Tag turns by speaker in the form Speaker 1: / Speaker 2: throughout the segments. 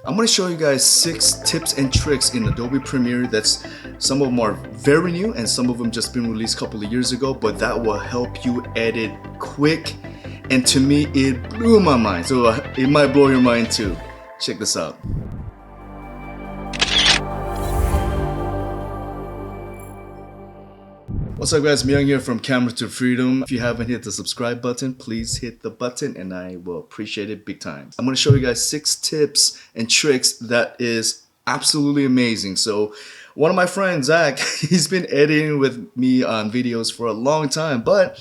Speaker 1: I'm going to show you guys 6 tips and tricks in Adobe Premiere that's some of them are very new and some of them just been released a couple of years ago, but that will help you edit quick. And to me, it blew my mind. So it might blow your mind too. Check this out. What's up guys, Myung here from Camera to Freedom. If you haven't hit the subscribe button, please hit the button and I will appreciate it big time. I'm going to show you guys 6 tips and tricks that is absolutely amazing. So one of my friends, Zach, he's been editing with me on videos for a long time, but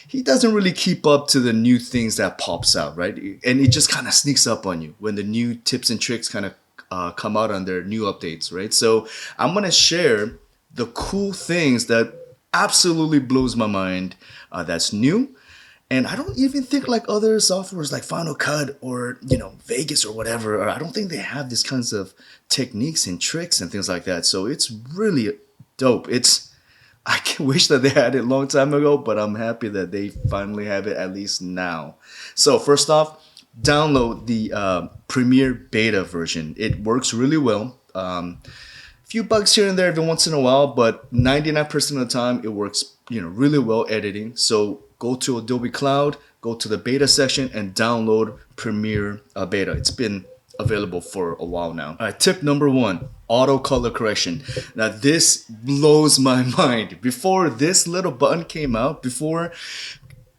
Speaker 1: he doesn't really keep up to the new things that pops out, right? And it just kind of sneaks up on you when the new tips and tricks kind of come out on their new updates, right? So I'm going to share the cool things that absolutely blows my mind, that's new. And I don't even think like other softwares like Final Cut or Vegas or whatever, or I don't think they have these kinds of techniques and tricks and things like that. So it's really dope. I wish that they had it a long time ago, but I'm happy that they finally have it at least now. So first off, download the Premiere beta version. It works really well. Few bugs here and there every once in a while, but 99% of the time it works really well editing. So go to Adobe Cloud, go to the beta section and download Premiere beta. It's been available for a while now. All right, tip number 1, auto color correction. Now this blows my mind. Before this little button came out,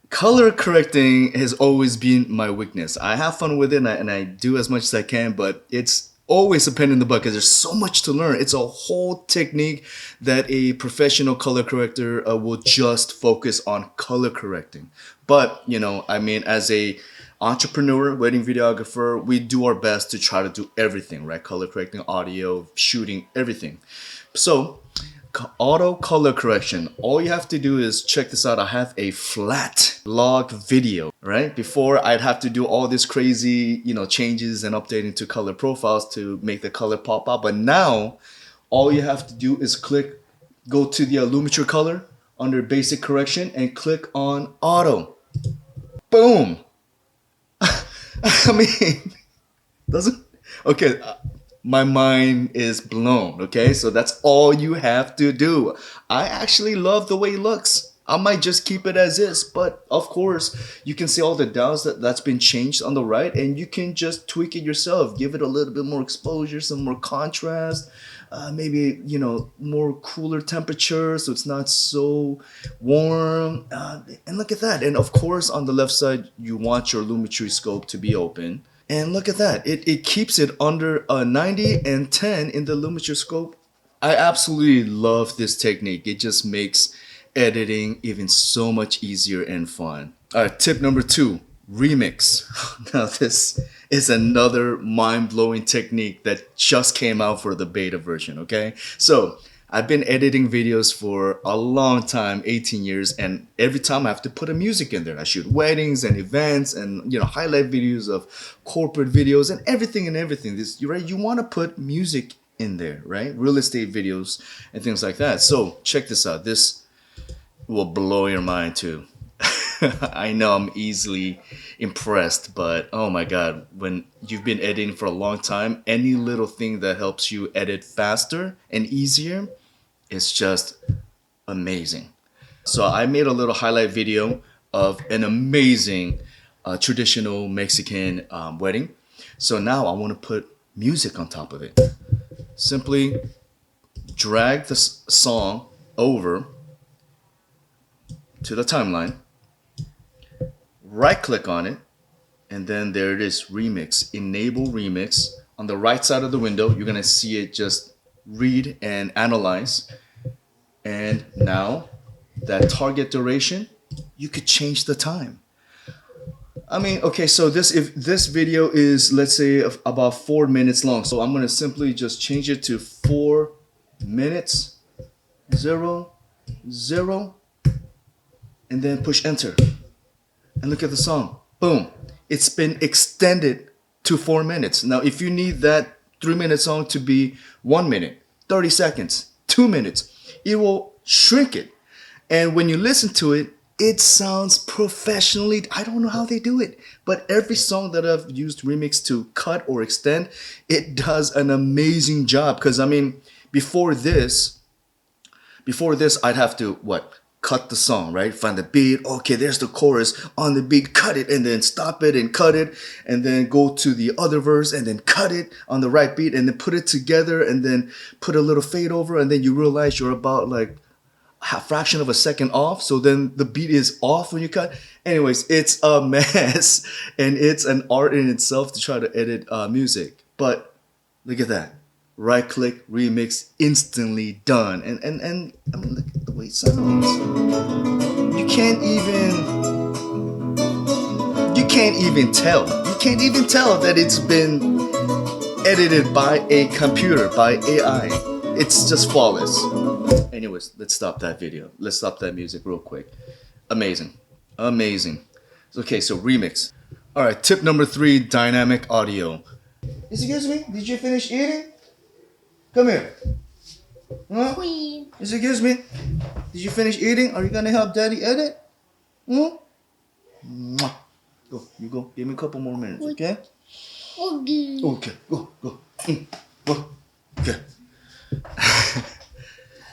Speaker 1: color correcting has always been my weakness. I have fun with it and I do as much as I can, but it's always a pain in the butt because there's so much to learn. It's a whole technique that a professional color corrector will just focus on color correcting. But, as a entrepreneur, wedding videographer, we do our best to try to do everything, right? Color correcting, audio, shooting, everything. So auto color correction, all you have to do is check this out. I have a flat log video, right? Before I'd have to do all this crazy changes and updating to color profiles to make the color pop out, but now all you have to do is go to the Lumetri color under basic correction and click on auto. Boom. I mean, doesn't okay, my mind is blown. Okay, so that's all you have to do. I actually love the way it looks. I might just keep it as is, but of course you can see all the dials that's been changed on the right, and you can just tweak it yourself. Give it a little bit more exposure, some more contrast, maybe more cooler temperature so it's not so warm. And look at that. And of course on the left side you want your Lumetri scope to be open. And look at that, it keeps it under 90 and 10 in the Lumetri scope. I absolutely love this technique. It just makes editing even so much easier and fun. All right, tip number 2, remix. Now this is another mind-blowing technique that just came out for the beta version, okay? So I've been editing videos for a long time, 18 years, and every time I have to put a music in there. I shoot weddings and events and highlight videos of corporate videos and everything. Right? You want to put music in there, right? Real estate videos and things like that. So check this out. This will blow your mind too. I know I'm easily impressed, but oh my God, when you've been editing for a long time, any little thing that helps you edit faster and easier, it's just amazing. So I made a little highlight video of an amazing traditional Mexican wedding. So now I want to put music on top of it. Simply drag the song over to the timeline, right click on it, and then there it is, remix, enable remix. On the right side of the window, you're gonna see it just read and analyze. And now that target duration, you could change the time. I mean, okay, so if this video is, let's say, about 4 minutes long, so I'm gonna simply just change it to 4 minutes, 0, 0, and then push enter. And look at the song. Boom. It's been extended to 4 minutes. Now, if you need that 3-minute song to be 1 minute, 30 seconds, 2 minutes, it will shrink it. And when you listen to it, it sounds professionally. I don't know how they do it, but every song that I've used Remix to cut or extend, it does an amazing job. Because I mean, before this, I'd have to cut the song, right? Find the beat. Okay, there's the chorus on the beat. Cut it and then stop it and cut it, and then go to the other verse and then cut it on the right beat and then put it together and then put a little fade over, and then you realize you're about like a fraction of a second off. So then the beat is off when you cut. Anyways, it's a mess, and it's an art in itself to try to edit music. But look at that. Right click, remix, instantly done. And I mean, look at the way it sounds. You can't even tell. You can't even tell that it's been edited by a computer, by AI. It's just flawless. Anyways, let's stop that video. Let's stop that music real quick. Amazing. Amazing. Okay, so remix. All right, tip number 3, dynamic audio. Excuse me, did you finish eating? Come here. Huh?
Speaker 2: Queen.
Speaker 1: Excuse me. Did you finish eating? Are you gonna help Daddy edit? Hmm? Mwah. Go. You go. Give me a couple more minutes, okay?
Speaker 2: Okay.
Speaker 1: Okay. Go. Go. Go. Okay.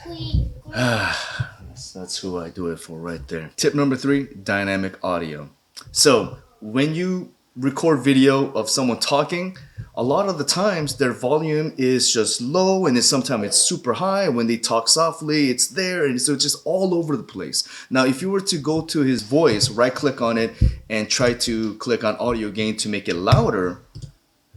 Speaker 2: Queen.
Speaker 1: That's who I do it for right there. Tip number 3, dynamic audio. So when you record video of someone talking, a lot of the times their volume is just low, and then sometimes it's super high. When they talk softly, it's there, and so it's just all over the place. Now, if you were to go to his voice, right click on it, and try to click on audio gain to make it louder,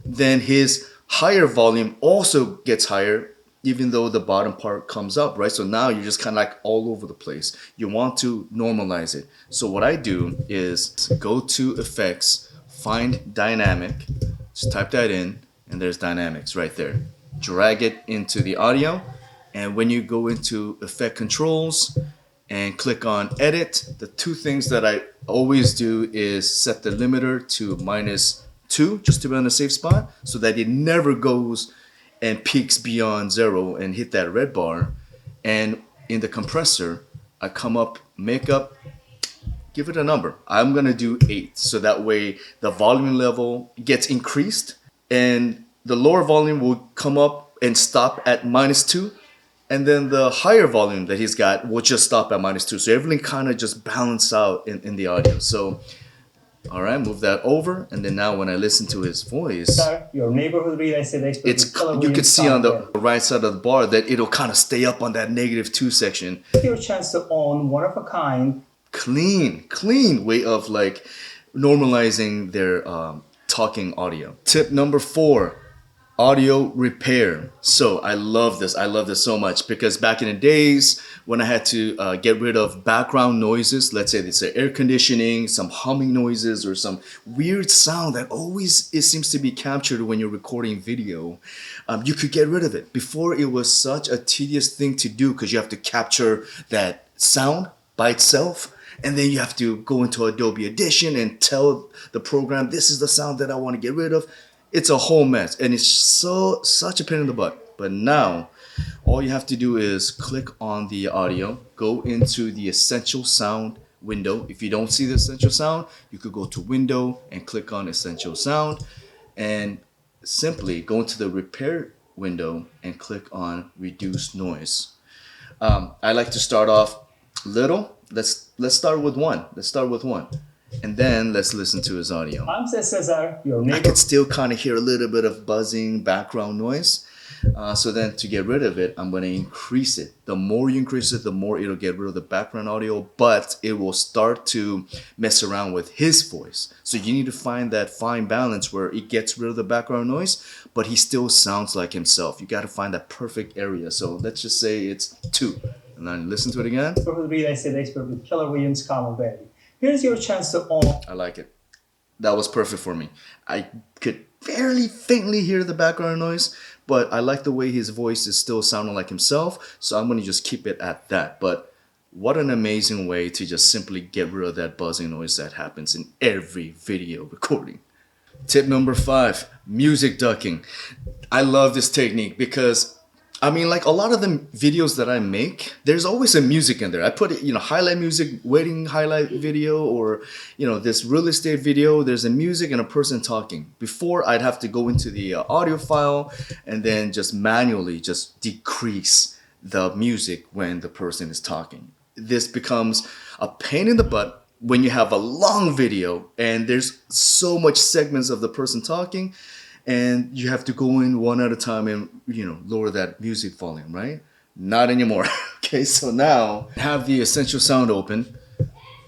Speaker 1: then his higher volume also gets higher, even though the bottom part comes up, right? So now you're just kind of like all over the place. You want to normalize it. So what I do is go to effects, find dynamic, just type that in, and there's dynamics right there. Drag it into the audio, and when you go into effect controls and click on edit, the 2 things that I always do is set the limiter to -2, just to be on the safe spot, so that it never goes and peaks beyond 0 and hit that red bar. And in the compressor, I come up, make up, give it a number. I'm gonna do 8, so that way the volume level gets increased, and the lower volume will come up and stop at -2, and then the higher volume that he's got will just stop at -2. So everything kind of just balance out in the audio. So, all right, move that over, and then now when I listen to his voice,
Speaker 3: your neighborhood real estate expert.
Speaker 1: you can see on the right side of the bar that it'll kind of stay up on that -2 section.
Speaker 3: Your chance to own one of a kind.
Speaker 1: Clean way of like normalizing their talking audio. Tip number 4, audio repair. So I love this so much, because back in the days when I had to get rid of background noises, let's say it's air conditioning, some humming noises, or some weird sound that always it seems to be captured when you're recording video, you could get rid of it. Before, it was such a tedious thing to do, because you have to capture that sound by itself, and then you have to go into Adobe Edition and tell the program, this is the sound that I want to get rid of. It's a whole mess, and it's such a pain in the butt. But now, all you have to do is click on the audio, go into the essential sound window. If you don't see the essential sound, you could go to window and click on essential sound, and simply go into the repair window and click on reduce noise. I like to start off little. Let's start with 1. And then let's listen to his audio.
Speaker 3: I'm Cesar, your
Speaker 1: I
Speaker 3: neighbor.
Speaker 1: could still kind of hear a little bit of buzzing background noise. So then to get rid of it, I'm going to increase it. The more you increase it, the more it'll get rid of the background audio, but it will start to mess around with his voice. So you need to find that fine balance where it gets rid of the background noise, but he still sounds like himself. You got to find that perfect area. So let's just say it's 2. And then listen to it again.
Speaker 3: Neighborhood real estate expert with Keller Williams, Carmel Valley. Here's your chance to own.
Speaker 1: I like it. That was perfect for me. I could barely faintly hear the background noise, but I like the way his voice is still sounding like himself, so I'm going to just keep it at that. But what an amazing way to just simply get rid of that buzzing noise that happens in every video recording. Tip number 5, music ducking. I love this technique because I mean, like a lot of the videos that I make, there's always a music in there. I put it, highlight music, wedding highlight video, or, this real estate video. There's a music and a person talking. Before, I'd have to go into the audio file and then just manually just decrease the music when the person is talking. This becomes a pain in the butt when you have a long video and there's so much segments of the person talking, and you have to go in one at a time and lower that music volume, right? Not anymore. Okay, so now have the essential sound open,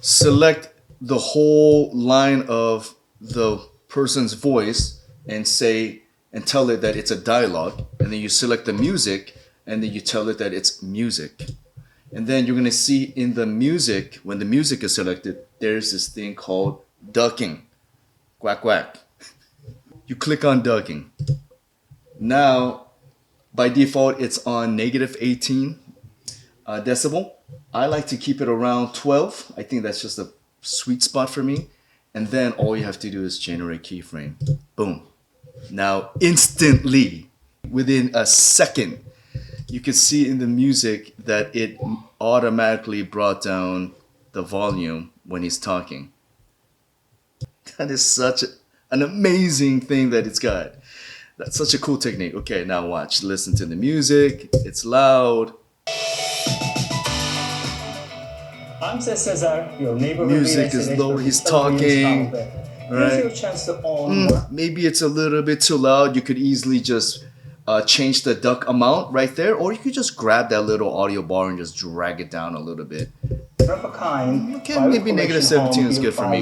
Speaker 1: select the whole line of the person's voice and tell it that it's a dialogue, and then you select the music and then you tell it that it's music. And then you're gonna see in the music, when the music is selected, there's this thing called ducking. Quack quack. You click on ducking. Now, by default, it's on -18 decibel. I like to keep it around 12. I think that's just a sweet spot for me. And then all you have to do is generate keyframe. Boom. Now, instantly, within a second, you can see in the music that it automatically brought down the volume when he's talking. That is such an amazing thing that it's got. That's such a cool technique. Okay, now watch. Listen to the music. It's loud.
Speaker 3: I'm Cesar, your neighborhood
Speaker 1: Music
Speaker 3: real
Speaker 1: is
Speaker 3: estate
Speaker 1: low.
Speaker 3: expert
Speaker 1: He's
Speaker 3: with Keller Williams
Speaker 1: talking.
Speaker 3: Commonwealth.
Speaker 1: Right.
Speaker 3: Here's your chance to own more.
Speaker 1: Maybe it's a little bit too loud. You could easily just change the duck amount right there, or you could just grab that little audio bar and just drag it down a little bit.
Speaker 3: One of a kind.
Speaker 1: Okay, maybe -17 is good for me.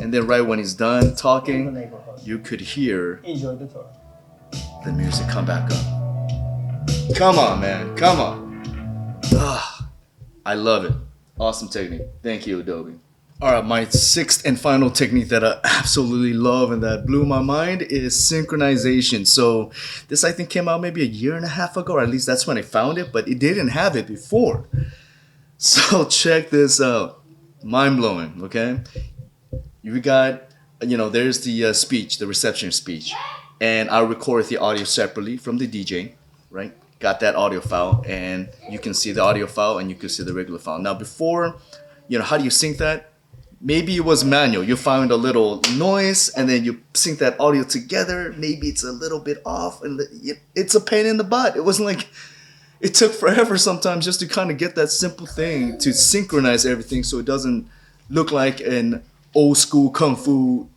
Speaker 1: And then right when he's done talking, you could hear
Speaker 3: Enjoy the tour.
Speaker 1: the music come back up. Come on, man. Come on. I love it. Awesome technique. Thank you, Adobe. All right, my sixth and final technique that I absolutely love and that blew my mind is synchronization. So this, I think, came out maybe a year and a half ago, or at least that's when I found it, but it didn't have it before. So check this out. Mind-blowing, okay? You got, there's the speech, the reception speech. And I record the audio separately from the DJ, right? Got that audio file, and you can see the audio file and you can see the regular file. Now before, how do you sync that? Maybe it was manual. You found a little noise and then you sync that audio together. Maybe it's a little bit off and it's a pain in the butt. It wasn't like, it took forever sometimes just to kind of get that simple thing to synchronize everything so it doesn't look like an old school kung fu,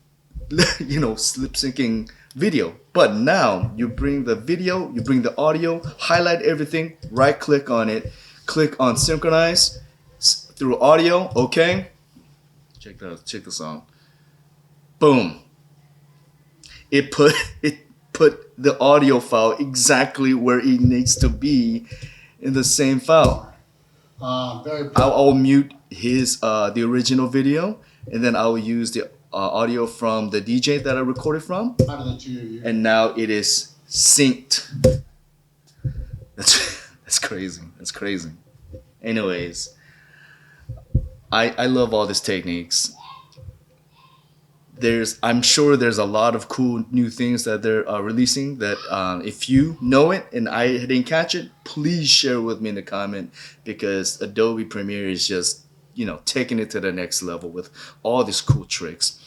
Speaker 1: slip syncing video. But now you bring the video, you bring the audio, highlight everything, right click on it, click on synchronize through audio, okay? Check this out. Boom. It put the audio file exactly where it needs to be in the same file. I'll mute the original video, and then I'll use the audio from the DJ that I recorded from. And now it is synced. That's crazy. That's crazy. Anyways, I love all these techniques. I'm sure there's a lot of cool new things that they're releasing that if you know it and I didn't catch it, please share with me in the comment, because Adobe Premiere is just, taking it to the next level with all these cool tricks.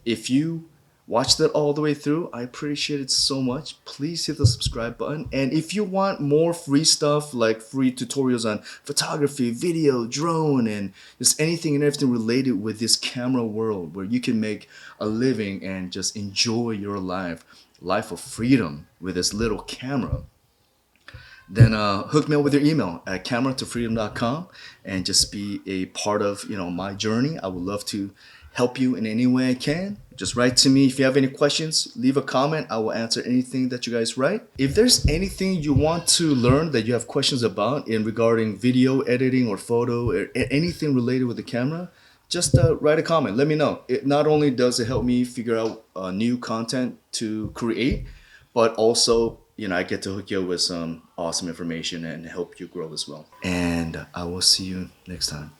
Speaker 1: If you watched it all the way through, I appreciate it so much. Please hit the subscribe button. And if you want more free stuff, like free tutorials on photography, video, drone, and just anything and everything related with this camera world where you can make a living and just enjoy your life of freedom with this little camera, then hook me up with your email at cameratofreedom.com and just be a part of my journey. I would love to help you in any way I can. Just write to me. If you have any questions, leave a comment. I will answer anything that you guys write. If there's anything you want to learn that you have questions about in regarding video editing or photo or anything related with the camera, just write a comment. Let me know. It not only does it help me figure out new content to create, but also I get to hook you up with some awesome information and help you grow as well. And I will see you next time.